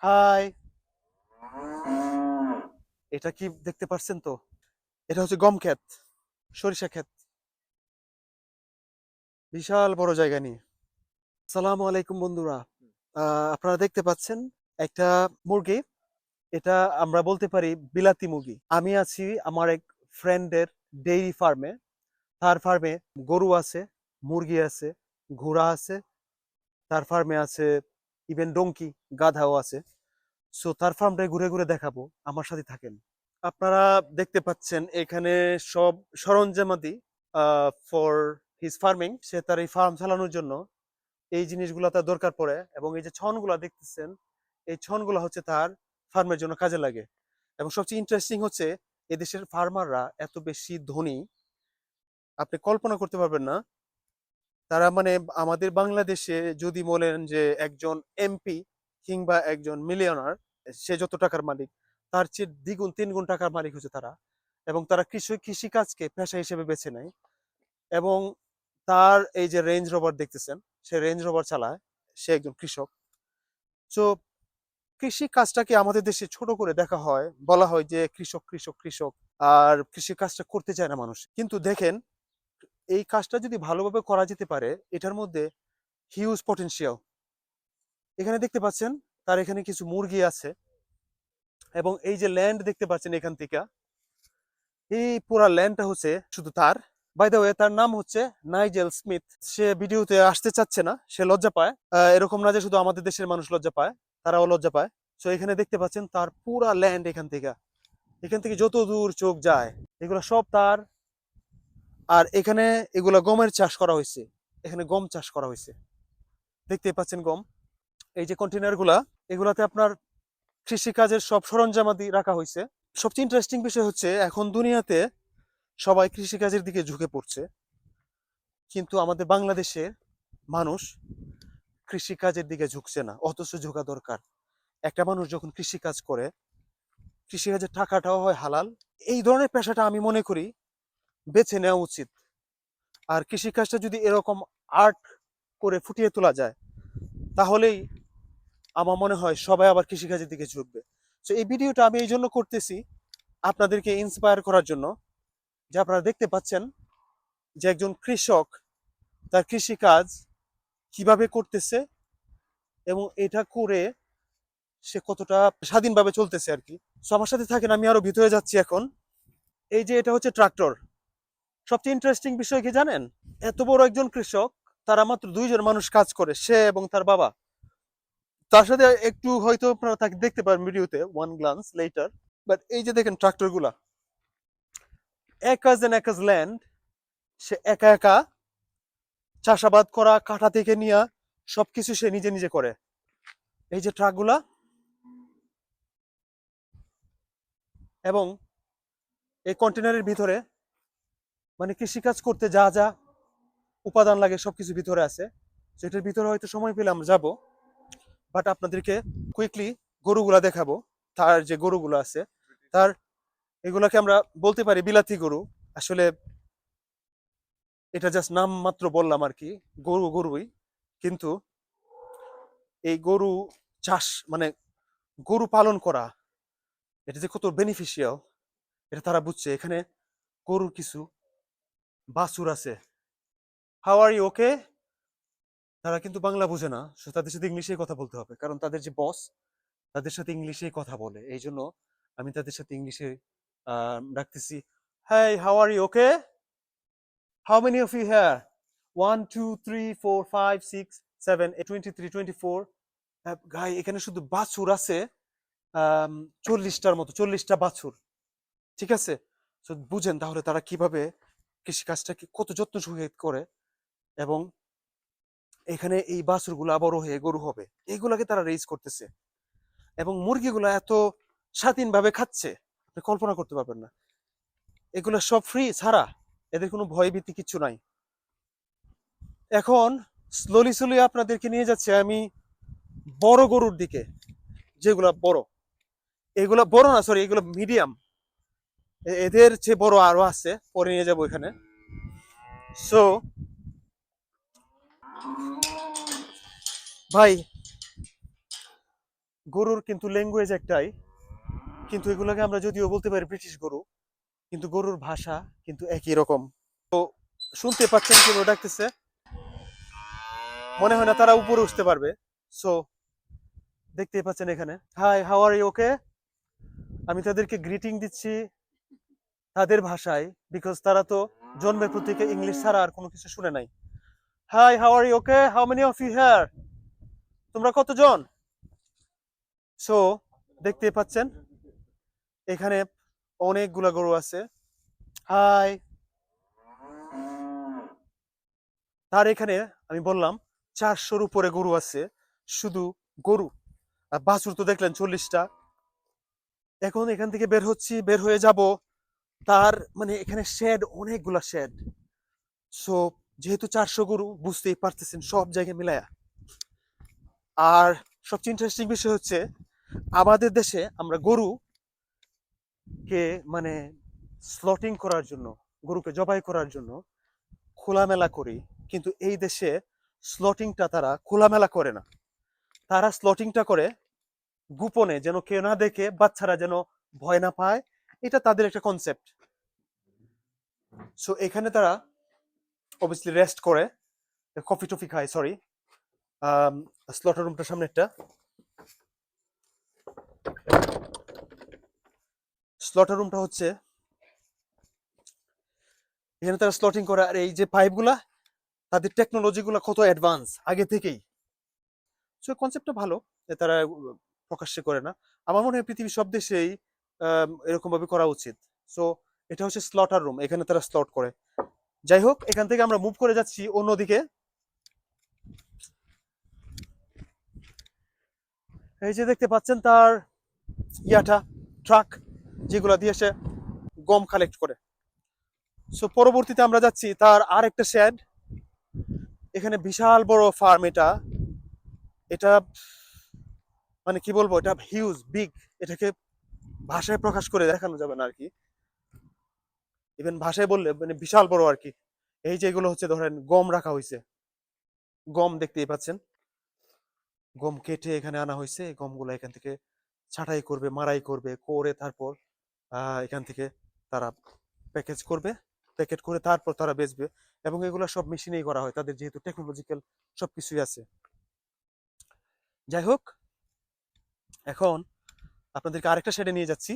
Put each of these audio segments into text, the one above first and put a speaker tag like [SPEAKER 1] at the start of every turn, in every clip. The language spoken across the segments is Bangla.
[SPEAKER 1] হাই, এটা কি দেখতে পাচ্ছেন তো? এটা হচ্ছে গম ক্ষেত, সরিষা ক্ষেত, বিশাল বড় জায়গা নিয়ে। আসসালামু আলাইকুম বন্ধুরা। আপনারা দেখতে পাচ্ছেন একটা মুরগি। এটা আমরা বলতে পারি বিলাতি মুরগি। আমি আছি আমার এক ফ্রেন্ডের ডেইরি ফার্মে। তার ফার্মে গরু আছে, মুরগি আছে, ঘোড়া আছে, তার ফার্মে আছে ইভেন ডঙ্কি, গাধাও আছে। সো তার ফার্মটাই ঘুরে ঘুরে দেখাবো, আমার সাথে থাকেন। আপনারা দেখতে পাচ্ছেন এখানে সব সরঞ্জামাদি ফর হিজ ফার্মিং। সে তার এই ফার্ম চালানোর জন্য এই জিনিসগুলো তার দরকার পড়ে, এবং এই যে ছনগুলো দেখতেছেন, এই ছনগুলো হচ্ছে তার ফার্মের জন্য কাজে লাগে। এবং সবচেয়ে ইন্টারেস্টিং হচ্ছে এদেশের ফার্মাররা এত বেশি ধনী, আপনি কল্পনা করতে পারবেন না। তারা মানে আমাদের বাংলাদেশে যদি বলেন যে একজন এমপি কিংবা একজন মিলিয়নার, সে যত টাকার মালিক, তার চেয়ে দ্বিগুণ তিনগুণ টাকার মালিক হচ্ছে তারা। এবং তারা কৃষিকাজকে পেশা হিসেবে বেছে নেয়। এবং তার এই যে রেঞ্জ রোভার দেখতেছেন, সে রেঞ্জ রোভার চালায়, সে একজন কৃষক। তো কৃষি কাজটাকে আমাদের দেশে ছোট করে দেখা হয়, বলা হয় যে কৃষক কৃষক কৃষক, আর কৃষি কাজটা করতে চায় না মানুষ। কিন্তু দেখেন, এই কাজটা যদি ভালোভাবে করা যেতে পারে, এটার মধ্যে হিউজ পটেনশিয়াল। এখানে দেখতে পাচ্ছেন তার এখানে কিছু মুরগি আছে, এবং এই যে ল্যান্ড দেখতে পাচ্ছেন এখান থেকে, এই পুরা ল্যান্ডটা হচ্ছে শুধু তার। বাই দ্য ওয়ে, তার নাম হচ্ছে নাইজেল স্মিথ। সে ভিডিওতে আসতে চাচ্ছে না, সে লজ্জা পায়। এরকম না যে শুধু আমাদের দেশের মানুষ লজ্জা পায়, তারাও লজ্জা পায়। তো এখানে দেখতে পাচ্ছেন তার পুরা ল্যান্ড, এখান থেকে যত দূর চোখ যায় এগুলো সব তার। আর এখানে এগুলা গমের চাষ করা হয়েছে, এখানে গম চাষ করা হয়েছে, দেখতে পাচ্ছেন গম। এই যে কন্টেনার গুলা, এগুলাতে আপনার কৃষিকাজের সব সরঞ্জামাদি রাখা হয়েছে। সবচেয়ে ইন্টারেস্টিং বিষয় হচ্ছে এখন দুনিয়াতে সবাই কৃষিকাজের দিকে ঝুঁকে পড়ছে, কিন্তু আমাদের বাংলাদেশের মানুষ কৃষিকাজের দিকে ঝুঁকছে না, অথচ ঝোঁকা দরকার। একটা মানুষ যখন কৃষিকাজ করে, কৃষিকাজের টাকাটাও হয় হালাল। এই ধরনের পেশাটা আমি মনে করি বেছে নেওয়া উচিত। আর কৃষিকাজটা যদি এরকম আর্ট করে ফুটিয়ে তোলা যায়, তাহলেই আমার মনে হয় সবাই আবার কৃষিকাজের দিকে ঝুঁকবে। তো এই ভিডিওটা আমি এই জন্য করতেছি, আপনাদেরকে ইন্সপায়ার করার জন্য। যে আপনারা দেখতে পাচ্ছেন যে একজন কৃষক তার কৃষিকাজ কিভাবে করতেছে, এবং এটা করে সে কতটা স্বাধীনভাবে চলতেছে আর কি। সো আমার সাথে থাকেন, আমি আরো ভিতরে যাচ্ছি এখন। এই যে এটা হচ্ছে ট্রাক্টর। সবচেয়ে ইন্টারেস্টিং বিষয় কি জানেন? এত বড় একজন কৃষক, তারা মাত্র দুইজন মানুষ কাজ করে, সে এবং তার বাবা। তার সাথে একটু হয়তো আপনারা তাকে দেখতে পারেন ভিডিওতে, ওয়ান গ্লান্স লেটার। বাট এই যে দেখেন ট্রাক্টর গুলা, একাজ এন্ড একাজ ল্যান্ড, সে একা একা চাষাবাদ করা, কাটা থেকে নিয়ে সবকিছু সে নিজে নিজে করে। এই যে ট্রাকগুলা, এবং এই কন্টেনারের ভিতরে মানে কৃষিকাজ করতে যা যা উপাদান লাগে সবকিছু ভিতরে আছে। সেটার ভিতরে হয়তো সময় পেলে আমরা যাবো। বাট আপনাদেরকে কুইকলি গরুগুলা দেখাবো। তার যে গরুগুলো আছে, তার এগুলাকে আমরা বলতে পারি বিলাতি গরু। আসলে এটা জাস্ট নাম মাত্র বললাম আর কি, গরু গরুই। কিন্তু এই গরু চাষ মানে গরু পালন করা, এটা যে কত বেনিফিশিয়াল, এটা তারা বুঝছে। এখানে গরুর কিছু বাছুর আছে। How are you okay? তারা কিন্তু বাংলা বোঝে না, সো তাদের সাথে ইংলিশেই কথা বলতে হবে, কারণ তাদের যে বস, তাদের সাথে ইংলিশেই কথা বলে। এই জন্য আমি তাদের সাথে ইংলিশে ডাকতেছি। Hi, how are you okay? How many of you here? 1 2 3 4 5 6 7 8 23 24। গাই, এখানে শুধু বাছুর আছে 40টার মতো, 40টা বাছুর। ঠিক আছে? তো বুঝেন তাহলে তারা কিভাবে কৃষিকাজটাকে কত যত্ন সহিত করে। এবং এখানে এই বাছুরগুলো বড় হয়ে গরু হবে, এইগুলাকে তারা রেজ করতেছে। এবং মুরগিগুলো এত স্বাধীনভাবে খাচ্ছে, আপনি কল্পনা করতে পারবেন না। এগুলো সব ফ্রি ছাড়া, এদের কোনো ভয় ভীতি কিচ্ছু নাই। এখন স্লোলি স্লোলি আপনাদেরকে নিয়ে যাচ্ছে আমি বড় গরুর দিকে, যেগুলা বড়। এগুলা বড় না, সরি, এগুলো মিডিয়াম। এদের চেয়ে বড় আরো আছে, পরে নিয়ে যাবো এখানে। সো ভাই, গরুর কিন্তু ল্যাঙ্গুয়েজ একটাই, কিন্তু এগুলোকে আমরা যদিও বলতে পারি ব্রিটিশ গরু, কিন্তু গরুর ভাষা কিন্তু একই রকম। তো শুনতে পাচ্ছেন কিভাবে ডাকতেছে, মনে হয় না তারা উপরে উঠতে পারবে। সো দেখতেই পাচ্ছেন এখানে, হাই হাউ আর ইউ, ওকে। আমি তাদেরকে গ্রিটিং দিচ্ছি তাদের ভাষায়, বিকজ তারা তো জন্মের পর থেকে ইংলিশ ছাড়া আর কোনো কিছু শুনে নাই। Hi how are you, okay, how many of you here, তোমরা কতজন? সো দেখতেই পাচ্ছেন এখানে অনেকগুলা গরু আছে। হাই। তার এখানে আমি বললাম 400-র উপরে গরু আছে, শুধু গরু। আর বাছুর তো দেখলেন 40টা। এখন এখান থেকে বের হচ্ছি, বের হয়ে যাব। তার মানে এখানে শেড, অনেকগুলা শেড। সো যেহেতু 400 গরু, বুঝতেই পারতেছেন সব জায়গায় মিলায়া। আর সবচেয়ে ইন্টারেস্টিং বিষয় হচ্ছে, আমাদের দেশে আমরা গরুকে মানে স্লটিং করার জন্য, গরুকে জবাই করার জন্য খোলামেলা করি, কিন্তু এই দেশে স্লটিংটা তারা খোলামেলা করে না। তারা স্লটিংটা করে গোপনে, যেন কেউ না দেখে, বাচ্চারা যেন ভয় না পায়। এটা তাদের একটা কনসেপ্ট। সো এখানে তারা অবভিয়াসলি রেস্ট করে, কফি টফি খায়। সরি, স্লটার রুমটার সামনে একটা স্লটার রুমটা হচ্ছে, এখানে তারা স্লটিং করে। আর এই যে পাইপগুলা, তাদের টেকনোলজিগুলো কত অ্যাডভান্স আগে থেকেই। সো কনসেপ্টটা ভালো, যে তারা প্রকাশ্যে করে না। আমার মনে হয় পৃথিবীর সব দেশেই এরকম ভাবে করা উচিত। সো এটা হচ্ছে স্লটার রুম, এখানে তারা স্লট করে। যাই হোক, এখান থেকে আমরা মুভ করে যাচ্ছি অন্যদিকে। এই যে দেখতে পাচ্ছেন তার ইয়াটা, ট্রাক, যেগুলা দিয়ে সে গম কালেক্ট করে। সো পরবর্তীতে আমরা যাচ্ছি তার আর একটা শেড। এখানে বিশাল বড় ফার্ম। এটা এটা মানে কি বলবো, এটা হিউজ বিগ। এটাকে ভাষায় প্রকাশ করে দেখানো যাবে না আর কি। ইভেন ভাষায় বললে মানে বিশাল বড় আর কি। এই যে এগুলো হচ্ছে ধরেন গম রাখা হয়েছে, গম দেখতেই পাচ্ছেন। গম কেটে এখানে আনা হয়েছে, এই গমগুলো এখান থেকে ছাঁটাই করবে, মাড়াই করবে, করে তারপর এখান থেকে তারা প্যাকেজ করবে, প্যাকেট করে তারপর তারা বেচবে। এবং এগুলো সব মেশিনেই করা হয়, তাদের যেহেতু টেকনোলজিক্যাল সবকিছুই আছে। যাই হোক, এখন আপনাদেরকে আরেকটা শেডে নিয়ে যাচ্ছি।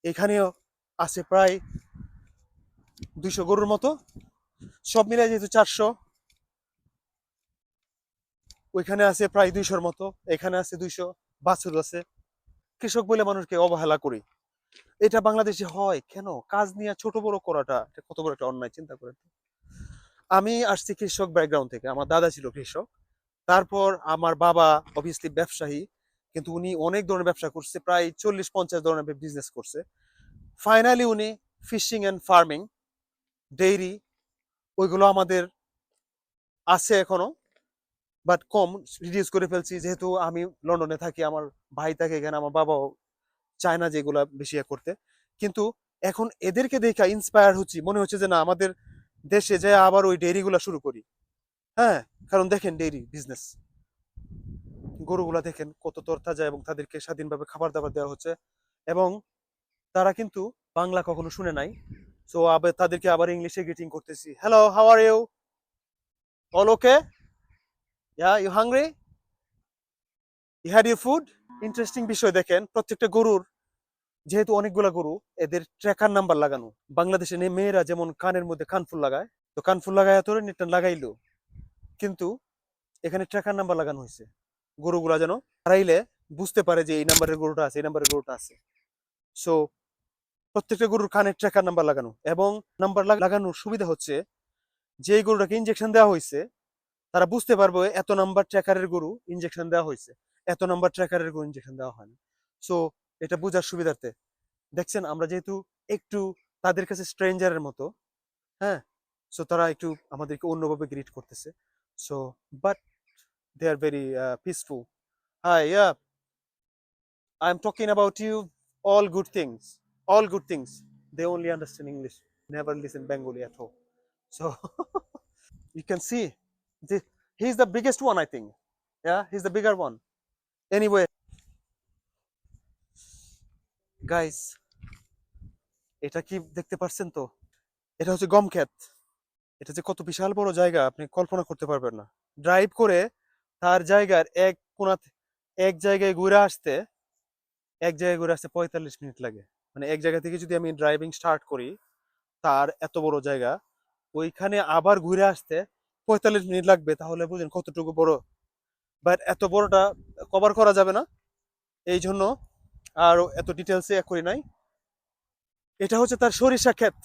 [SPEAKER 1] এখানেও আছে প্রায় 200 গরুর মতো, সব মিলে যেহেতু 400। ওইখানে আছে প্রায় 200-র মতো, এখানে আছে 200, বাছুর আছে। কৃষক বলে মানুষকে অবহেলা করি, এটা বাংলাদেশে হয় কেন? কাজ নিয়ে ছোট বড় করাটা এটা কত বড় একটা অন্যায়, চিন্তা করেন। আমি আসছি কৃষক ব্যাকগ্রাউন্ড থেকে, আমার দাদা ছিল কৃষক। তারপর আমার বাবা অবভিয়াসলি ব্যবসায়ী, কিন্তু উনি অনেক ধরনের ব্যবসা করছে, প্রায় 40-50 ধরনের বিজনেস করছে। ফাইনালি উনি ফিশিং এন্ড ফার্মিং, ডেইরি, ওইগুলো আমাদের আছে এখনো, বাট কম, রিডিউস করে ফেলছি। যেহেতু আমি লন্ডনে থাকি, আমার ভাই থাকে এখানে, আমার বাবাও চায় না যেগুলা বেশি করতে। কিন্তু এখন এদেরকে দেখে ইন্সপায়ার হচ্ছি, মনে হচ্ছে যে না, আমাদের দেশে যে আবার ওই ডেইরি গুলা শুরু করি। হ্যাঁ, কারণ দেখেন ডেইরি বিজনেস, গরুগুলা দেখেন কত তরতাজা, এবং তাদেরকে স্বাধীনভাবে খাবার দাবার দেওয়া হচ্ছে। এবং তারা কিন্তু বাংলা কখনো শুনে নাই। সো আবার তাদেরকে আবার ইংলিশে গ্রিটিং করতেছি, hello, how are you, all okay, ya you hungry, you had you food. Interesting বিষয় দেখেন, প্রত্যেকটা গরুর, যেহেতু অনেকগুলা গরু, এদের ট্র্যাকার নাম্বার লাগানো। বাংলাদেশে মেয়েরা যেমন কানের মধ্যে কানফুল লাগায়, তো কানফুল লাগায় তোরে নেটটা লাগাইলো, কিন্তু এখানে ট্র্যাকার নাম্বার লাগানো হয়েছে। গরুগুলা যেন হারাইলে বুঝতে পারে যে এই নাম্বারের গরুটা আছে, এই নাম্বারের গরুটা আছে। সো প্রত্যেকটা গরুর কানের ট্র্যাকার নাম্বার লাগানো, এবং নাম্বার লাগানোর সুবিধা হচ্ছে, যে গরুটাকে ইনজেকশন দেওয়া হয়েছে, তারা বুঝতে পারবে এত নাম্বার ট্র্যাকারের গরু ইনজেকশন দেওয়া হয়েছে, এত নাম্বার ট্র্যাকারের গরু ইনজেকশন দেওয়া হয় না। সো এটা বোঝার সুবিধার্থে দেখছেন আমরা যেহেতু একটু তাদের কাছে স্ট্রেঞ্জারের মতো। হ্যাঁ, সো তারা একটু আমাদেরকে অন্যভাবে গ্রিট করতেছে। So but they are very peaceful. Hi, ya, I am talking about you, all good things, all good things. They only understand English, never listen Bengali at all. So you can see, the, he is the biggest one, I think. Yeah, he's the bigger one. Anyway, guys, এটা কি দেখতে পাচ্ছেন তো? এটা হচ্ছে গম ক্ষেত। এটা যে কত বিশাল বড় জায়গা আপনি কল্পনা করতে পারবেন না। ড্রাইভ করে তার জায়গার এক জায়গায় ঘুরে আসতে 45 মিনিট লাগে। মানে এক জায়গা থেকে যদি আমি ড্রাইভিং স্টার্ট করি, তার এত বড় জায়গা, ওইখানে আবার ঘুরে আসতে 45 মিনিট লাগবে, তাহলে বুঝেন কতটুকু বড়। বাট এত বড়টা কভার করা যাবে না, এই জন্য আর এত ডিটেলসে করি নাই। এটা হচ্ছে তার সরিষা ক্ষেত।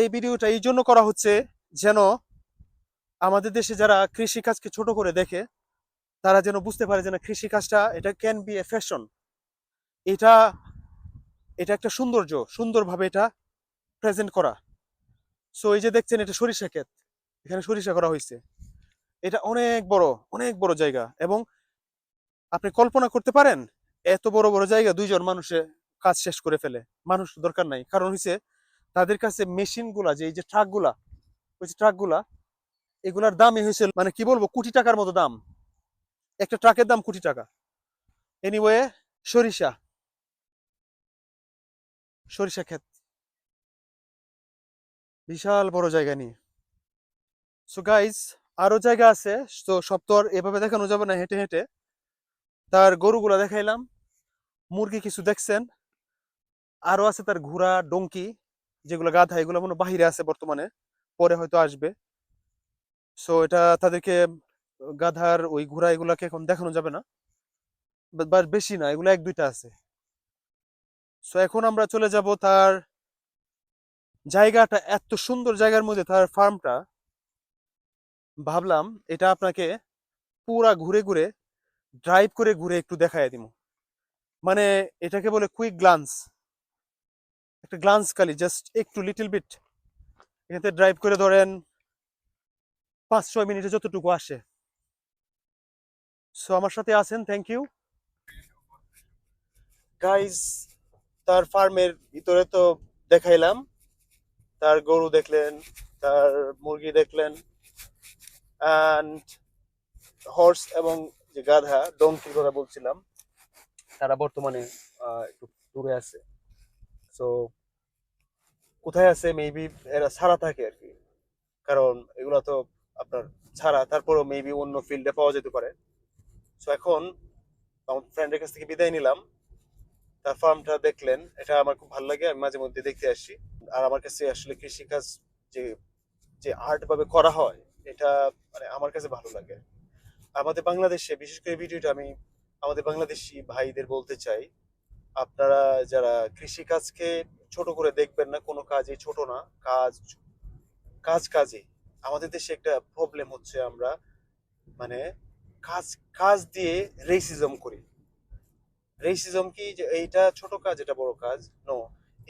[SPEAKER 1] এই ভিডিওটা এই জন্য করা হচ্ছে যেন আমাদের দেশে যারা কৃষি কাজকে ছোট করে দেখে, তারা যেন বুঝতে পারে যে না, কৃষি কাজটা এটা ক্যান বি এ ফ্যাশন। এটা এটা একটা সৌন্দর্য, সুন্দরভাবে এটা প্রেজেন্ট করা। সো এই যে দেখছেন, এটা সরিষা ক্ষেত, এখানে সরিষা করা হয়েছে। এটা অনেক বড় জায়গা, এবং আপনি কল্পনা করতে পারেন এত বড় বড় জায়গা দুইজন মানুষে কাজ শেষ করে ফেলে। মানুষ দরকার নাই, কারণ হচ্ছে তাদের কাছে মেশিন গুলা, যে এই যে ট্রাক গুলা, ওই যে ট্রাক গুলা, এগুলার দামই হয়েছে মানে কি বলবো, কোটি টাকার মতো দাম। একটা ট্রাকের দাম কোটি টাকা। এনিওয়ে, সরিষা সরিষা ক্ষেত, বিশাল বড় জায়গা নিয়ে। সো গাইজ, আরো জায়গা আছে, তো সব তো আর এভাবে দেখানো যাবে না হেঁটে হেঁটে। তার গরুগুলা দেখাইলাম, মুরগি কিছু দেখছেন, আরো আছে তার ঘোড়া, ডঙ্কি, যেগুলো গাধা, এগুলো মনে হয় বাহিরে আছে বর্তমানে, পরে হয়তো আসবে। সো এটা তাদেরকে, গাধার ওই ঘোড়া এগুলাকে এখন দেখানো যাবে না, বা বেশি না, এগুলো এক দুইটা আছে। সো এখন আমরা চলে যাব তার জায়গাটা, এত সুন্দর জায়গার মধ্যে তার ফার্মটা। ভাবলাম এটা আপনাকে পুরা ঘুরে ঘুরে, ড্রাইভ করে ঘুরে একটু দেখায় দিব। মানে এটাকে বলে কুইক গ্লান্স, একটা গ্লান্স খালি, জাস্ট একটু লিটল বিট। এখানে ড্রাইভ করে ধরেন 5-6 মিনিটে যতটুকু আসে। সো আমার সাথে আছেন, থ্যাংক ইউ গাইজ। তার ফার্মের ভিতরে তো দেখাইলাম, তার গরু দেখলেন, তার মুরগি দেখলেন, অ্যান্ড হর্স এবং যে গাধা, ডঙ্কির কথা বলছিলাম, তারা বর্তমানে একটু দূরে আছে। সো কোথায় আছে, মেবি এরা ছাড়া থাকে আর কি, কারণ এগুলো তো আপনার ছাড়া, তারপরেও মেবি অন্য ফিল্ডে পাওয়া যেতে পারে। সো এখন আমার ফ্রেন্ডের কাছ থেকে বিদায় নিলাম। তার ফার্মটা দেখলেন, এটা আমার খুব ভালো লাগে, আমি মাঝে মধ্যে দেখতে আসি। আর আমার কাছে আসলে কৃষিকাজ যে যে আর্ট ভাবে করা হয়, এটা মানে আমার কাছে ভালো লাগে। আমাদের বাংলাদেশে বিশেষ করে ভিডিওটা আমি আমাদের বাংলাদেশি ভাইদের বলতে চাই, আপনারা যারা কৃষিকাজকে ছোট করে দেখবেন না, কোনো কাজই ছোট না। কাজ কাজ কাজে আমাদের দেশে একটা প্রবলেম হচ্ছে, আমরা মানে কাজ কাজ দিয়ে রেসিজম করি। রেসিজম কি, যে এইটা ছোট কাজ, এটা বড় কাজ, নো,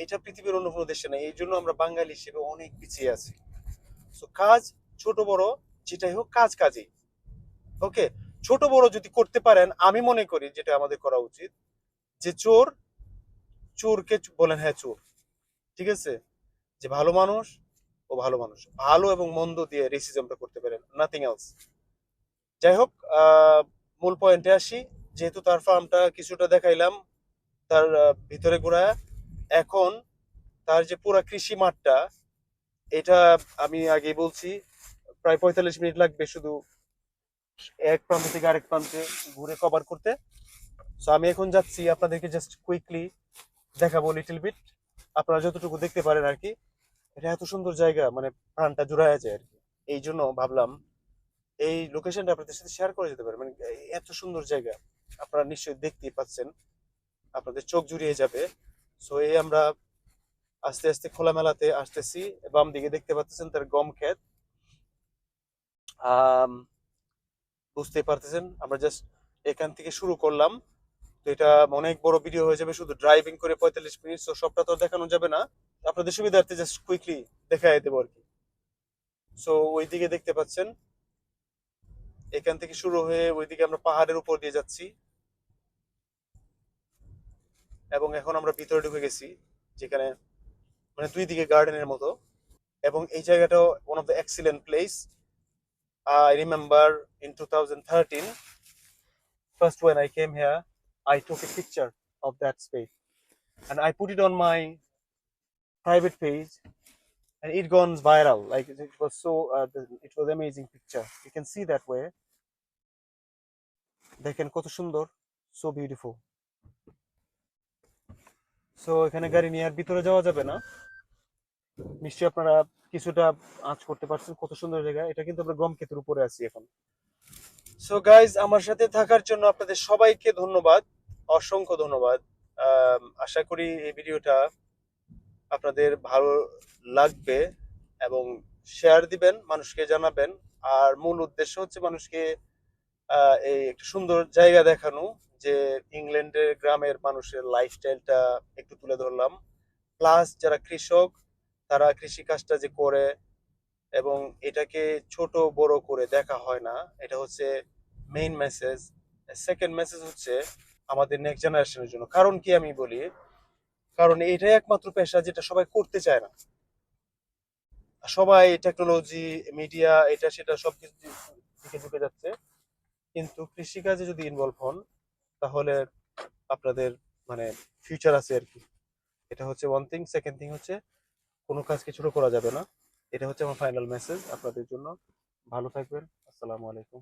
[SPEAKER 1] এটা পৃথিবীর অন্য কোনো দেশে নাই। এই জন্য আমরা বাঙালি হিসেবে অনেক পিছিয়ে আছি। সো কাজ ছোট বড় যেটাই হোক, কাজ কাজই। ওকে, ছোট বড় যদি করতে পারেন, আমি মনে করি যেটা আমাদের করা উচিত, যে চোরকে বলেন হ্যাঁ চোর, ঠিক আছে, যে ভালো মানুষ ও ভালো মানুষ, ভালো এবং মন্দ দিয়ে রেসিজমটা করতে পারেন, নাথিং এলস। যাই হোক, মূল পয়েন্টে আসি। যেহেতু তার ফার্মটা কিছুটা দেখাইলাম, তার ভিতরে ঘোরায়, এখন তার যে পুরা কৃষি মাঠটা, এটা আমি আগে বলছি, প্রায় 45 মিনিট লাগবে শুধু এক প্রান্ত থেকে আরেক প্রান্তে ঘুরে কভার করতে। সো আমি এখন যাচ্ছি, আপনাদেরকে জাস্ট কুইকলি দেখাবো লিটল বিট, আপনারা যতটুকু দেখতে পারেন আর কি। এটা এত সুন্দর জায়গা, মানে প্রাণটা জুড়ায় যায় আর কি। এই জন্য ভাবলাম এই লোকেশনটা আপনাদের সাথে শেয়ার করে যেতে পারে। মানে এত সুন্দর জায়গা, আপনারা নিশ্চয়ই দেখতেই পাচ্ছেন, আপনাদের চোখ জুড়িয়ে যাবে। সো এই আমরা আস্তে আস্তে খোলামেলাতে আসতেছি। বাম দিকে দেখতে পাচ্ছেন তার গম ক্ষেত। আম, বুঝতেই পারতেছেন, আমরা জাস্ট এখান থেকে শুরু করলাম। তো এটা অনেক বড় ভিডিও হয়ে যাবে, শুধু ড্রাইভিং করে 45 মিনিট, তো সবটা তো দেখানো যাবে না। আপনাদের সুবিধার্থে জাস্ট কুইকলি দেখাই দেবো আর কি। সো ওইদিকে দেখতে পাচ্ছেন, এখান থেকে শুরু হয়ে ওইদিকে আমরা পাহাড়ের উপর দিয়ে যাচ্ছি, এবং এখন আমরা ভিতরে ঢুকে গেছি, যেখানে মানে দুই দিকে গার্ডেনের মতো। এবং এই জায়গাটাও one of the excellent place. I remember in 2013, first when I came here, I took a picture of that space and I put it on my private page, and it gone viral. Like it was so, it was amazing picture. You can see that way. দেখেন কত সুন্দর, so beautiful. সো এখানে গাড়ি নিয়ে আর ভিতরে যাওয়া যাবে না। নিশ্চয়ই আপনারা কিছুটা আঁচ করতে পারছেন কত সুন্দর জায়গা। এটা কিন্তু আমরা গমকেতুর উপরে আছি এখন। সো গাইজ, আমার সাথে থাকার জন্য আপনাদের সবাইকে ধন্যবাদ, অসংখ্য ধন্যবাদ। আশা করি এই ভিডিওটা আপনাদের ভালো লাগবে এবং শেয়ার দিবেন, মানুষকে জানাবেন। আর মূল উদ্দেশ্য হচ্ছে মানুষকে এই একটা সুন্দর জায়গা দেখানো, যে ইংল্যান্ডের গ্রামের মানুষের লাইফস্টাইলটা একটু তুলে ধরলাম। প্লাস যারা কৃষক, তারা কৃষি কাজটা যে করে এবং এটাকে ছোট বড় করে দেখা হয় না, এটা হচ্ছে মেইন মেসেজ। সেকেন্ড মেসেজ হচ্ছে আমাদের নেক্সট জেনারেশনের জন্য। কারণ কি আমি বলি, কারণ এটাই একমাত্র পেশা যেটা সবাই করতে চায় না। সবাই টেকনোলজি, মিডিয়া, এটা সেটা সবকিছু দিকে ঢুকে যাচ্ছে, কিন্তু কৃষিকাজে যদি ইনভলভ হন তাহলে আপনাদের মানে ফিউচার আছে আর কি। এটা হচ্ছে ওয়ান থিং। সেকেন্ড থিং হচ্ছে কোনো কাজকে ছোট করা যাবে না। এটা হচ্ছে আমার ফাইনাল মেসেজ আপনাদের জন্য। ভালো থাকবেন। আসসালামু আলাইকুম।